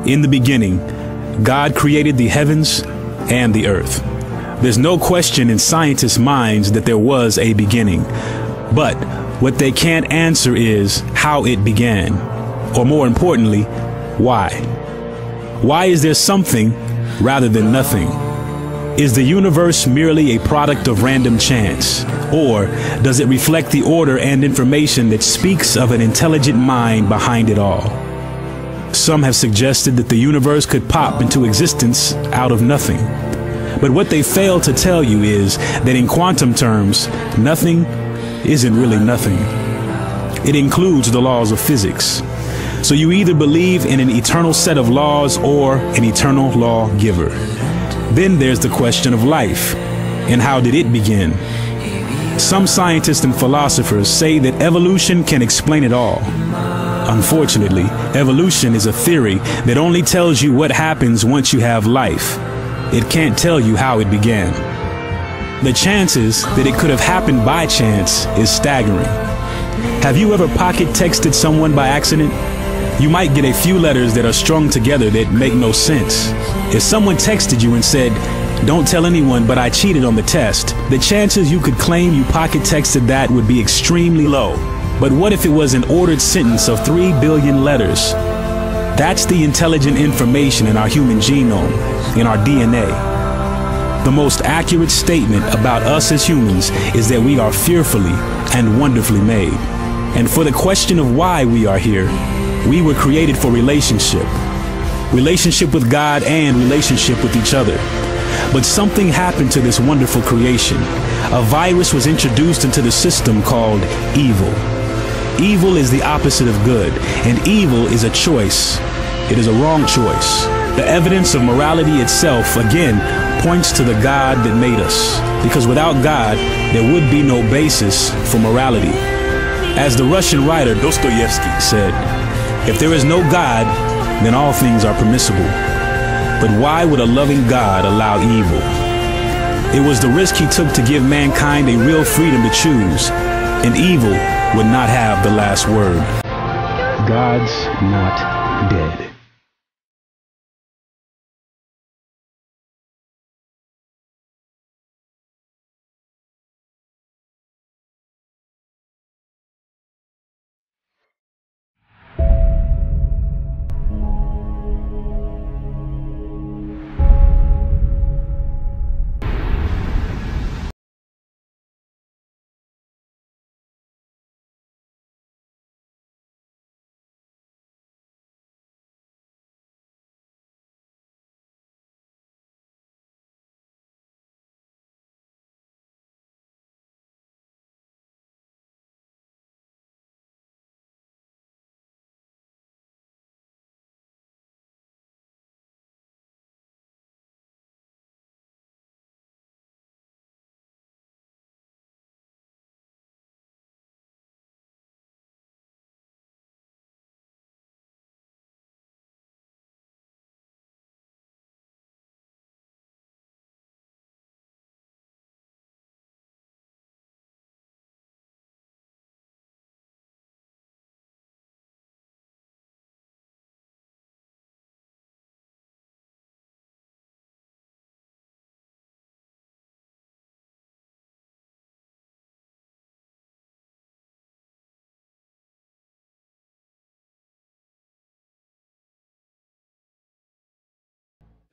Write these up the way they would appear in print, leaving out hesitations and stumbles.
In the beginning, God created the heavens and the earth. There's no question in scientists' minds that there was a beginning. But what they can't answer is how it began. Or more importantly, why? Why is there something rather than nothing? Is the universe merely a product of random chance? Or does it reflect the order and information that speaks of an intelligent mind behind it all? Some have suggested that the universe could pop into existence out of nothing. But what they fail to tell you is that in quantum terms, nothing isn't really nothing. It includes the laws of physics. So you either believe in an eternal set of laws or an eternal lawgiver. Then there's the question of life, and how did it begin? Some scientists and philosophers say that evolution can explain it all. Unfortunately, evolution is a theory that only tells you what happens once you have life. It can't tell you how it began. The chances that it could have happened by chance is staggering. Have you ever pocket texted someone by accident? You might get a few letters that are strung together that make no sense. If someone texted you and said, "Don't tell anyone, but I cheated on the test," the chances you could claim you pocket texted that would be extremely low. But what if it was an ordered sentence of 3 billion letters? That's the intelligent information in our human genome, in our DNA. The most accurate statement about us as humans is that we are fearfully and wonderfully made. And for the question of why we are here, we were created for relationship. Relationship with God and relationship with each other. But something happened to this wonderful creation. A virus was introduced into the system called evil. Evil is the opposite of good, and evil is a choice. It is a wrong choice. The evidence of morality itself, again, points to the God that made us. Because without God, there would be no basis for morality. As the Russian writer Dostoevsky said, "If there is no God, then all things are permissible. But why would a loving God allow evil?" It was the risk he took to give mankind a real freedom to choose, and evil would not have the last word. God's not dead.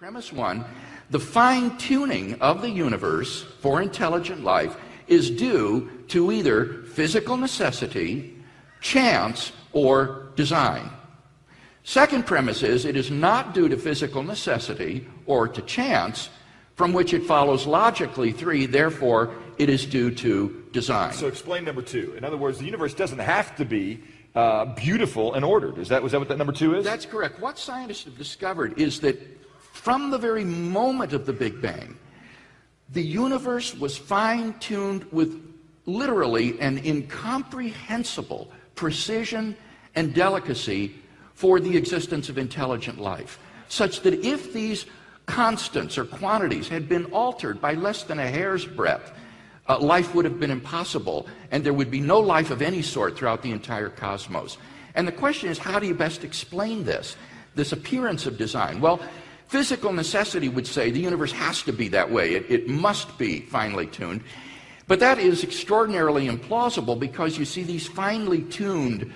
Premise one, the fine-tuning of the universe for intelligent life is due to either physical necessity, chance, or design. Second premise is it is not due to physical necessity or to chance, from which it follows logically, three, therefore it is due to design. So explain number two. In other words, the universe doesn't have to be beautiful and ordered. Was that what that number two is? That's correct. What scientists have discovered is that from the very moment of the Big Bang, the universe was fine-tuned with literally an incomprehensible precision and delicacy for the existence of intelligent life, such that if these constants or quantities had been altered by less than a hair's breadth, life would have been impossible, and there would be no life of any sort throughout the entire cosmos. And the question is, how do you best explain this? this appearance of design. Well, physical necessity would say the universe has to be that way. It must be finely tuned. But that is extraordinarily implausible because you see these finely tuned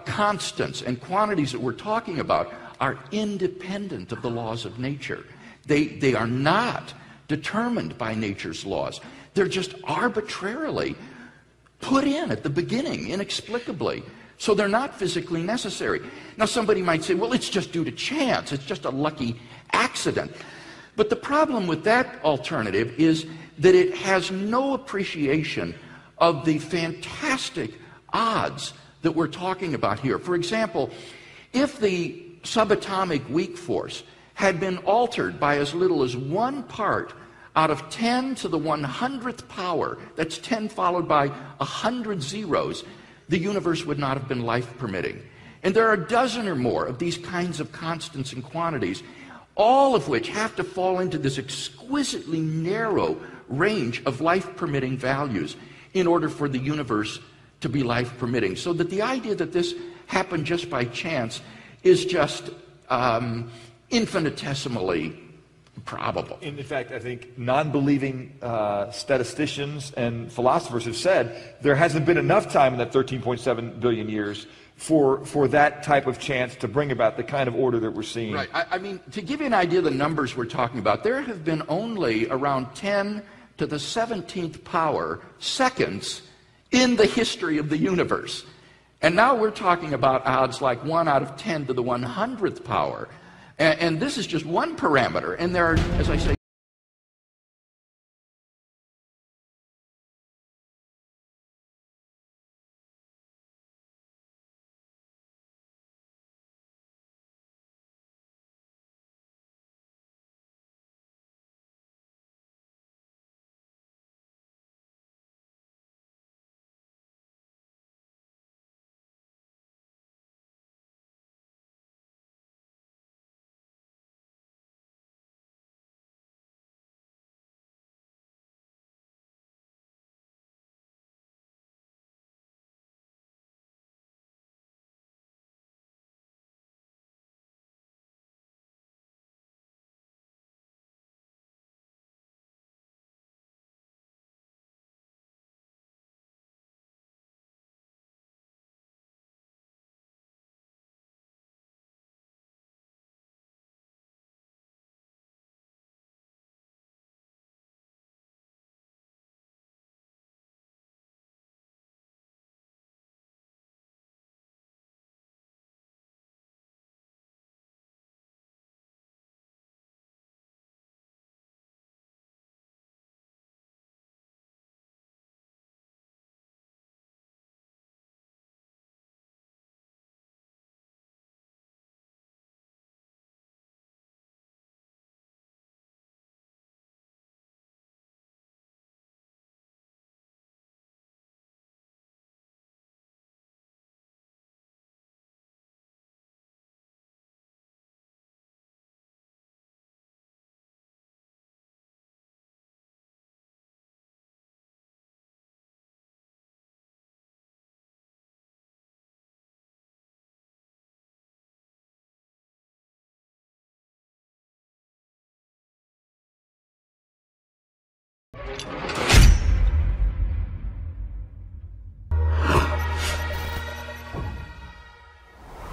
constants and quantities that we're talking about are independent of the laws of nature. They are not determined by nature's laws. They're just arbitrarily put in at the beginning, inexplicably. So they're not physically necessary. Now somebody might say, well, it's just due to chance. It's just a lucky accident. But the problem with that alternative is that it has no appreciation of the fantastic odds that we're talking about here. For example, if the subatomic weak force had been altered by as little as 1 part out of 10 to the 100th power, that's 10 followed by 100 zeros, the universe would not have been life-permitting. And there are a dozen or more of these kinds of constants and quantities, all of which have to fall into this exquisitely narrow range of life-permitting values in order for the universe to be life-permitting. So that the idea that this happened just by chance is just infinitesimally probable. In fact, I think non-believing statisticians and philosophers have said there hasn't been enough time in that 13.7 billion years for that type of chance to bring about the kind of order that we're seeing. Right. I mean, to give you an idea of the numbers we're talking about, there have been only around 10 to the 17th power seconds in the history of the universe. And now we're talking about odds like 1 out of 10 to the 100th power. And this is just one parameter. And there are, as I say,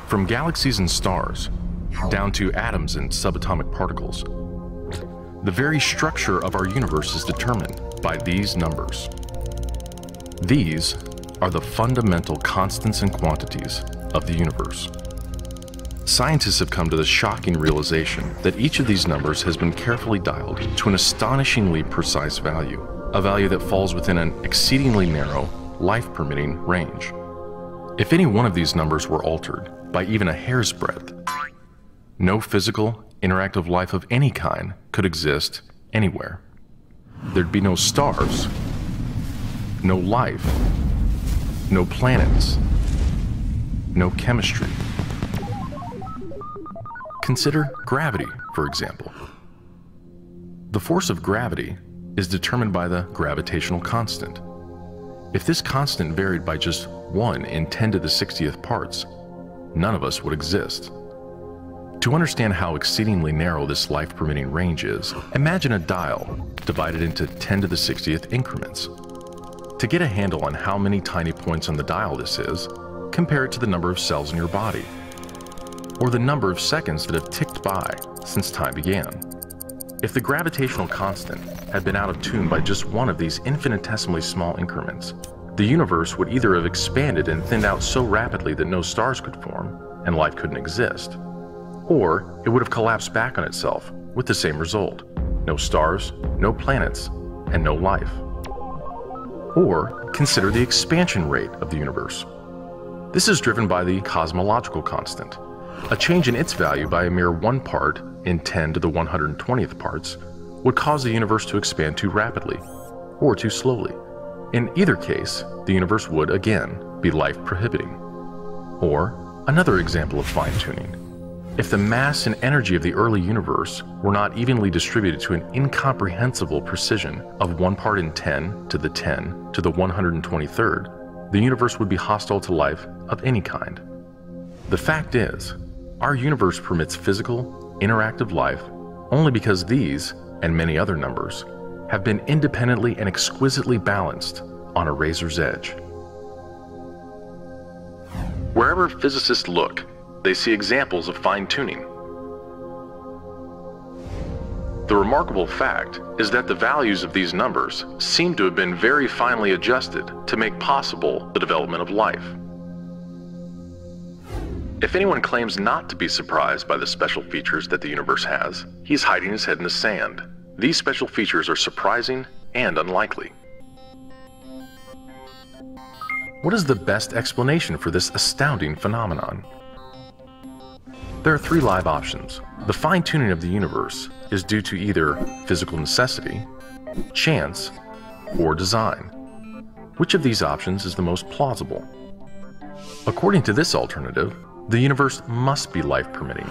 From galaxies and stars, down to atoms and subatomic particles, the very structure of our universe is determined by these numbers. These are the fundamental constants and quantities of the universe. Scientists have come to the shocking realization that each of these numbers has been carefully dialed to an astonishingly precise value, a value that falls within an exceedingly narrow, life-permitting range. If any one of these numbers were altered by even a hair's breadth, no physical, interactive life of any kind could exist anywhere. There'd be no stars, no life, no planets, no chemistry. Consider gravity, for example. The force of gravity is determined by the gravitational constant. If this constant varied by just 1 in 10 to the 60th parts, none of us would exist. To understand how exceedingly narrow this life-permitting range is, imagine a dial divided into 10 to the 60th increments. To get a handle on how many tiny points on the dial this is, compare it to the number of cells in your body, or the number of seconds that have ticked by since time began. If the gravitational constant had been out of tune by just one of these infinitesimally small increments, the universe would either have expanded and thinned out so rapidly that no stars could form and life couldn't exist, or it would have collapsed back on itself with the same result: no stars, no planets, and no life. Or consider the expansion rate of the universe. This is driven by the cosmological constant. A change in its value by a mere 1 part in 10 to the 120th parts would cause the universe to expand too rapidly or too slowly. In either case, the universe would again be life-prohibiting. Or another example of fine-tuning. If the mass and energy of the early universe were not evenly distributed to an incomprehensible precision of 1 part in 10 to the 10 to the 123rd, the universe would be hostile to life of any kind. The fact is, our universe permits physical, interactive life only because these, and many other numbers, have been independently and exquisitely balanced on a razor's edge. Wherever physicists look, they see examples of fine-tuning. The remarkable fact is that the values of these numbers seem to have been very finely adjusted to make possible the development of life. If anyone claims not to be surprised by the special features that the universe has, he's hiding his head in the sand. These special features are surprising and unlikely. What is the best explanation for this astounding phenomenon? There are 3 live options. The fine-tuning of the universe is due to either physical necessity, chance, or design. Which of these options is the most plausible? According to this alternative, the universe must be life-permitting.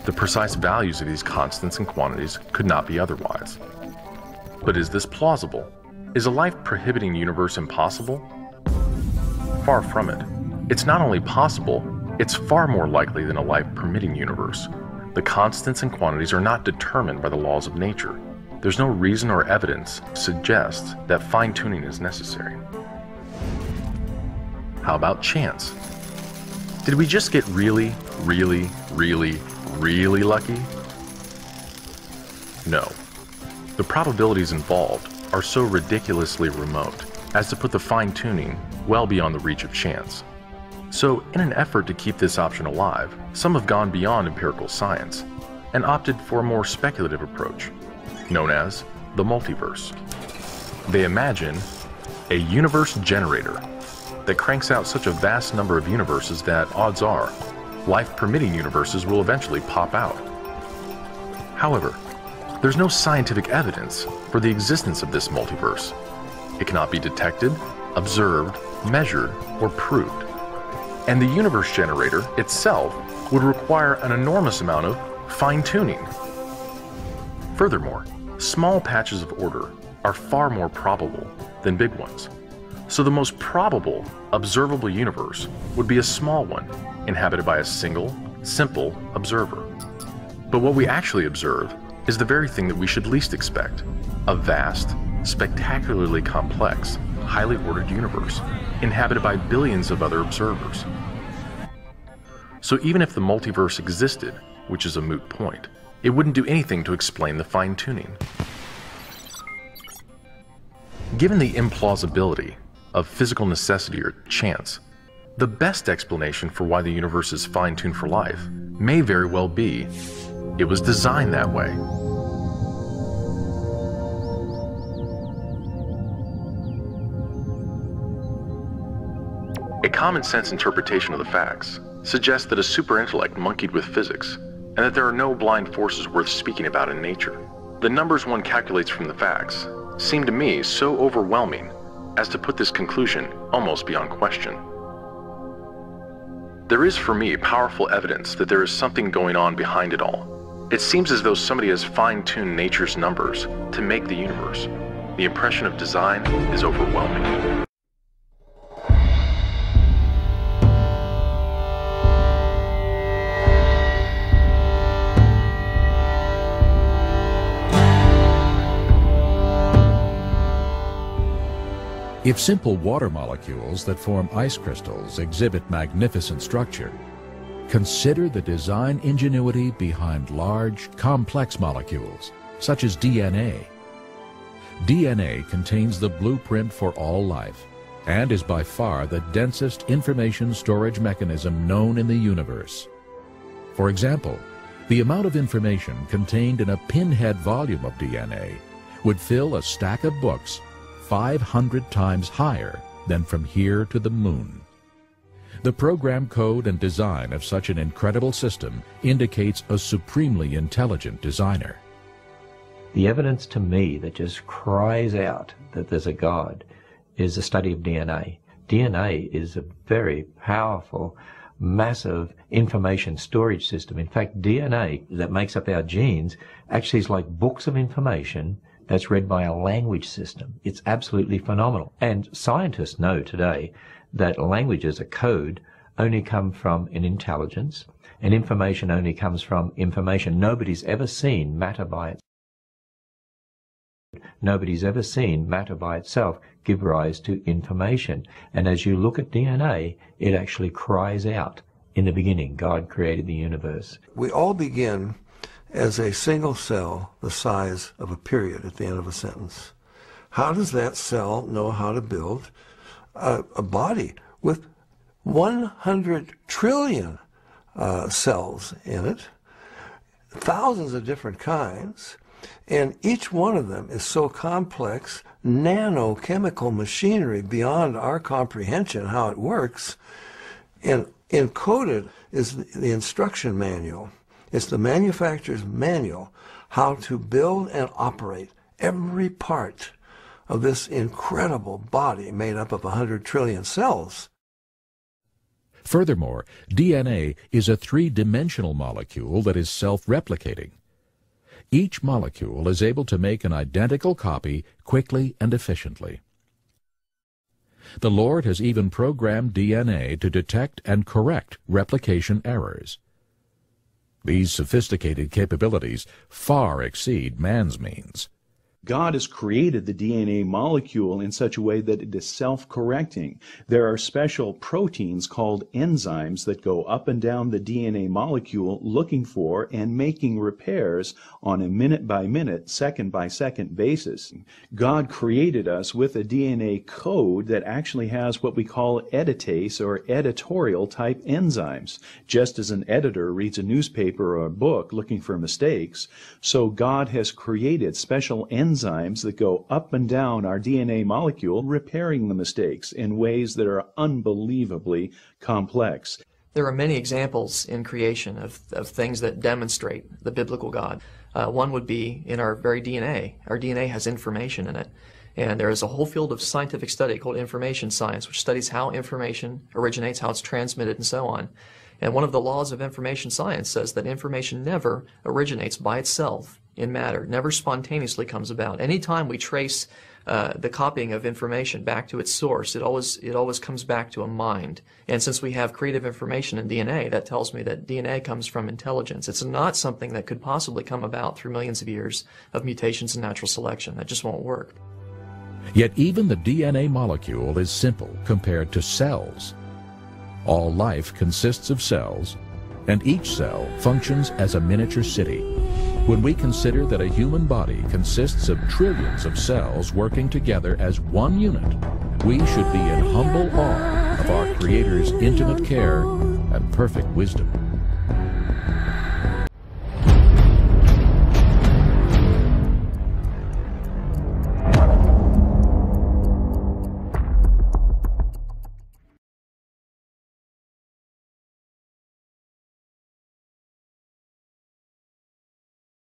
The precise values of these constants and quantities could not be otherwise. But is this plausible? Is a life-prohibiting universe impossible? Far from it. It's not only possible, it's far more likely than a life-permitting universe. The constants and quantities are not determined by the laws of nature. There's no reason or evidence to suggest that fine-tuning is necessary. How about chance? Did we just get really lucky? No. The probabilities involved are so ridiculously remote as to put the fine-tuning well beyond the reach of chance. So, in an effort to keep this option alive, some have gone beyond empirical science and opted for a more speculative approach, known as the multiverse. They imagine a universe generator that cranks out such a vast number of universes that, odds are, life-permitting universes will eventually pop out. However, there's no scientific evidence for the existence of this multiverse. It cannot be detected, observed, measured, or proved. And the universe generator itself would require an enormous amount of fine-tuning. Furthermore, small patches of order are far more probable than big ones. So the most probable, observable universe would be a small one, inhabited by a single, simple observer. But what we actually observe is the very thing that we should least expect: a vast, spectacularly complex, highly ordered universe, inhabited by billions of other observers. So even if the multiverse existed, which is a moot point, it wouldn't do anything to explain the fine-tuning. Given the implausibility of physical necessity or chance, the best explanation for why the universe is fine-tuned for life may very well be it was designed that way. A common-sense interpretation of the facts suggests that a super-intellect monkeyed with physics, and that there are no blind forces worth speaking about in nature. The numbers one calculates from the facts seem to me so overwhelming as to put this conclusion almost beyond question. There is for me powerful evidence that there is something going on behind it all. It seems as though somebody has fine-tuned nature's numbers to make the universe. The impression of design is overwhelming. If simple water molecules that form ice crystals exhibit magnificent structure, consider the design ingenuity behind large, complex molecules, such as DNA. DNA contains the blueprint for all life and is by far the densest information storage mechanism known in the universe. For example, the amount of information contained in a pinhead volume of DNA would fill a stack of books 500 times higher than from here to the moon. The program code and design of such an incredible system indicates a supremely intelligent designer. The evidence to me that just cries out that there's a God is the study of DNA. DNA is a very powerful, massive information storage system. In fact, DNA that makes up our genes actually is like books of information that's read by a language system. It's absolutely phenomenal. And scientists know today that languages, a code, only come from an intelligence, and information only comes from information. Nobody's ever seen matter by itself. Nobody's ever seen matter by itself give rise to information. And as you look at DNA, it actually cries out, in the beginning, God created the universe. We all begin as a single cell the size of a period at the end of a sentence. How does that cell know how to build a body with 100 trillion cells in it, thousands of different kinds, and each one of them is so complex, nanochemical machinery beyond our comprehension how it works, and encoded is the instruction manual. It's the manufacturer's manual how to build and operate every part of this incredible body made up of 100 trillion cells. Furthermore, DNA is a three-dimensional molecule that is self-replicating. Each molecule is able to make an identical copy quickly and efficiently. The Lord has even programmed DNA to detect and correct replication errors. These sophisticated capabilities far exceed man's means. God has created the DNA molecule in such a way that it is self-correcting. There are special proteins called enzymes that go up and down the DNA molecule looking for and making repairs on a minute-by-minute, second-by-second basis. God created us with a DNA code that actually has what we call editase or editorial-type enzymes. Just as an editor reads a newspaper or a book looking for mistakes, so God has created special enzymes that go up and down our DNA molecule, repairing the mistakes in ways that are unbelievably complex. There are many examples in creation of things that demonstrate the biblical God. One would be in our very DNA. Our DNA has information in it. And there is a whole field of scientific study called information science, which studies how information originates, how it's transmitted, and so on. And one of the laws of information science says that information never originates by itself in matter, never spontaneously comes about. Anytime we trace the copying of information back to its source, it always comes back to a mind. And since we have creative information in DNA, that tells me that DNA comes from intelligence. It's not something that could possibly come about through millions of years of mutations and natural selection. That just won't work. Yet even the DNA molecule is simple compared to cells. All life consists of cells, and each cell functions as a miniature city. When we consider that a human body consists of trillions of cells working together as one unit, we should be in humble awe of our Creator's intimate care and perfect wisdom.